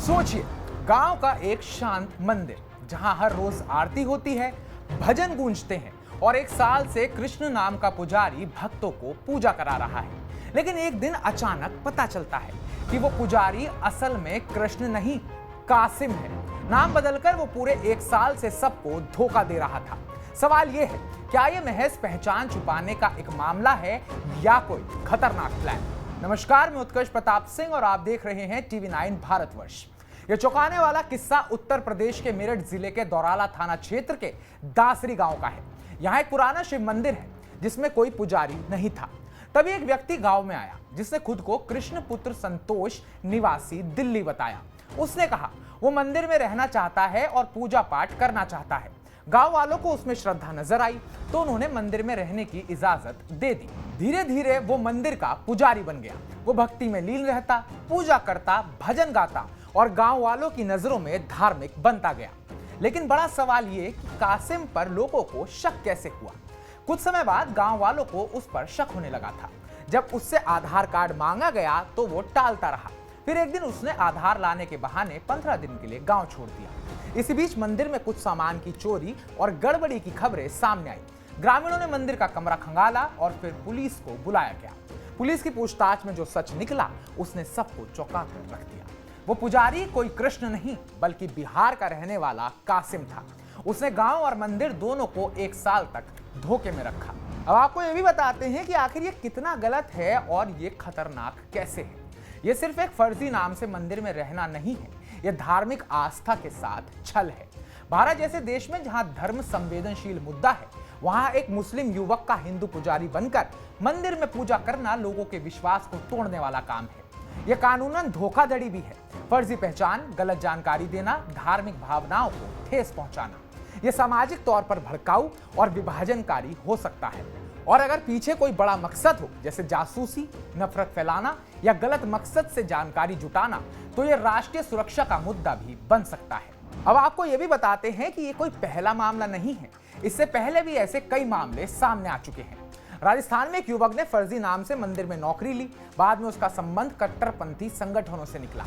सोचिए, गांव का एक शांत मंदिर जहां हर रोज आरती होती है, भजन गूंजते हैं और एक साल से कृष्ण नाम का पुजारी भक्तों को पूजा करा रहा है। लेकिन एक दिन अचानक पता चलता है कि वो पुजारी असल में कृष्ण नहीं, कासिम है। नाम बदलकर वो पूरे एक साल से सबको धोखा दे रहा था। सवाल ये है, क्या ये महज पहचान छुपाने का एक मामला है या कोई खतरनाक प्लान? नमस्कार, मैं उत्कर्ष प्रताप सिंह और आप देख रहे हैं टीवी 9 भारतवर्ष। यह चौंकाने वाला किस्सा उत्तर प्रदेश के मेरठ जिले के दौराला थाना क्षेत्र के दासरी गांव का है। यहाँ एक पुराना शिव मंदिर है जिसमें कोई पुजारी नहीं था। तभी एक व्यक्ति गांव में आया जिसने खुद को कृष्ण पुत्र संतोष निवासी दिल्ली बताया। उसने कहा वो मंदिर में रहना चाहता है और पूजा पाठ करना चाहता है। गांव वालों को उसमें श्रद्धा नजर आई तो उन्होंने मंदिर में रहने की इजाजत दे दी। धीरे धीरे वो मंदिर का पुजारी बन गया। वो भक्ति में लीन रहता, पूजा करता, भजन गाता और गांव वालों की नजरों में धार्मिक बनता गया। लेकिन बड़ा सवाल ये कि कासिम पर लोगों को शक कैसे हुआ? कुछ समय बाद गांव वालों को उस पर शक होने लगा था। जब उससे आधार कार्ड मांगा गया तो वो टालता रहा। फिर एक दिन उसने आधार लाने के बहाने 15 दिन के लिए गांव छोड़ दिया। इसी बीच मंदिर में कुछ सामान की चोरी और गड़बड़ी की खबरें सामने आई। ग्रामीणों ने मंदिर का कमरा खंगाला और फिर पुलिस को बुलाया गया। पुलिस की पूछताछ में जो सच निकला उसने सबको चौंका कर रख दिया। वो पुजारी कोई कृष्ण नहीं बल्कि बिहार का रहने वाला कासिम था। उसने गांव और मंदिर दोनों को एक साल तक धोखे में रखा। अब आपको ये भी बताते हैं कि आखिर ये कितना गलत है और ये खतरनाक कैसे है। ये सिर्फ एक फर्जी नाम से मंदिर में रहना नहीं है, यह धार्मिक आस्था के साथ छल है। भारत जैसे देश में जहां धर्म संवेदनशील मुद्दा है, वहां एक मुस्लिम युवक का हिंदू पुजारी बनकर मंदिर में पूजा करना लोगों के विश्वास को तोड़ने वाला काम है। यह कानूनन धोखाधड़ी भी है। फर्जी पहचान, गलत जानकारी देना, धार्मिक भावनाओं को ठेस पहुंचाना, यह सामाजिक तौर पर भड़काऊ और विभाजनकारी हो सकता है। और अगर पीछे कोई बड़ा मकसद हो, जैसे जासूसी, नफरत फैलाना या गलत मकसद से जानकारी जुटाना, तो यह राष्ट्रीय सुरक्षा का मुद्दा भी बन सकता है। अब आपको यह भी बताते हैं कि यह कोई पहला मामला नहीं है। इससे पहले भी ऐसे कई मामले सामने आ चुके हैं। राजस्थान में एक युवक ने फर्जी नाम से मंदिर में नौकरी ली। बाद में उसका संबंध कट्टरपंथी संगठनों से निकला।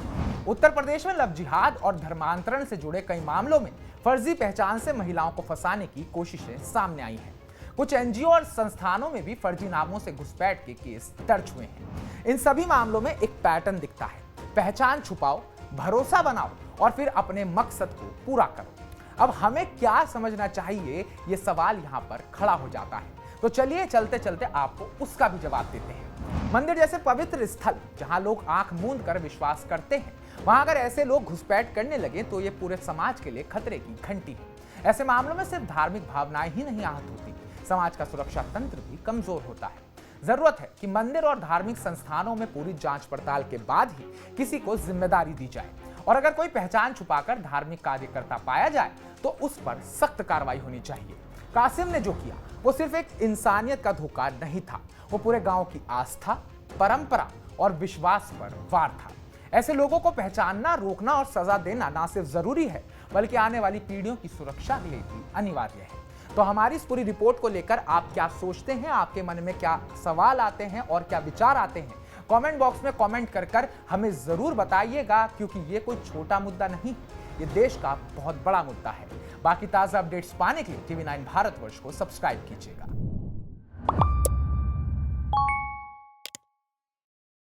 उत्तर प्रदेश में लव जिहाद और धर्मांतरण से जुड़े कई मामलों में फर्जी पहचान से महिलाओं को फंसाने की कोशिशें सामने आई हैं। कुछ एनजीओ और संस्थानों में भी फर्जी नामों से घुसपैठ के केस दर्ज हुए हैं। इन सभी मामलों में एक पैटर्न दिखता है: पहचान छुपाओ, भरोसा बनाओ और फिर अपने मकसद को पूरा करो। अब हमें क्या समझना चाहिए, ये सवाल यहाँ पर खड़ा हो जाता है। तो चलिए चलते चलते आपको उसका भी जवाब देते हैं। मंदिर जैसे पवित्र स्थल जहाँ लोग आंख मूंद कर विश्वास करते हैं, वहां अगर ऐसे लोग घुसपैठ करने लगे तो ये पूरे समाज के लिए खतरे की घंटी है। ऐसे मामलों में सिर्फ धार्मिक भावनाएं ही नहीं आहत होती, समाज का सुरक्षा तंत्र भी कमजोर होता है। जरूरत है कि मंदिर और धार्मिक संस्थानों में पूरी जांच पड़ताल के बाद ही किसी को जिम्मेदारी दी जाए और अगर कोई पहचान छुपाकर धार्मिक कार्य करता पाया जाए तो उस पर सख्त कार्रवाई होनी चाहिए। कासिम ने जो किया वो सिर्फ एक इंसानियत का धोखा नहीं था, वो पूरे गांव की आस्था, परंपरा और विश्वास पर वार था। ऐसे लोगों को पहचानना, रोकना और सजा देना ना सिर्फ जरूरी है बल्कि आने वाली पीढ़ियों की सुरक्षा के लिए भी अनिवार्य है। तो हमारी इस पूरी रिपोर्ट को लेकर आप क्या सोचते हैं, आपके मन में क्या सवाल आते हैं और क्या विचार आते हैं, कमेंट बॉक्स में कमेंट कर हमें जरूर बताइएगा, क्योंकि ये कोई छोटा मुद्दा नहीं, ये देश का बहुत बड़ा मुद्दा है। बाकी ताजा अपडेट्स पाने के लिए टीवी 9 भारतवर्ष को सब्सक्राइब कीजिएगा।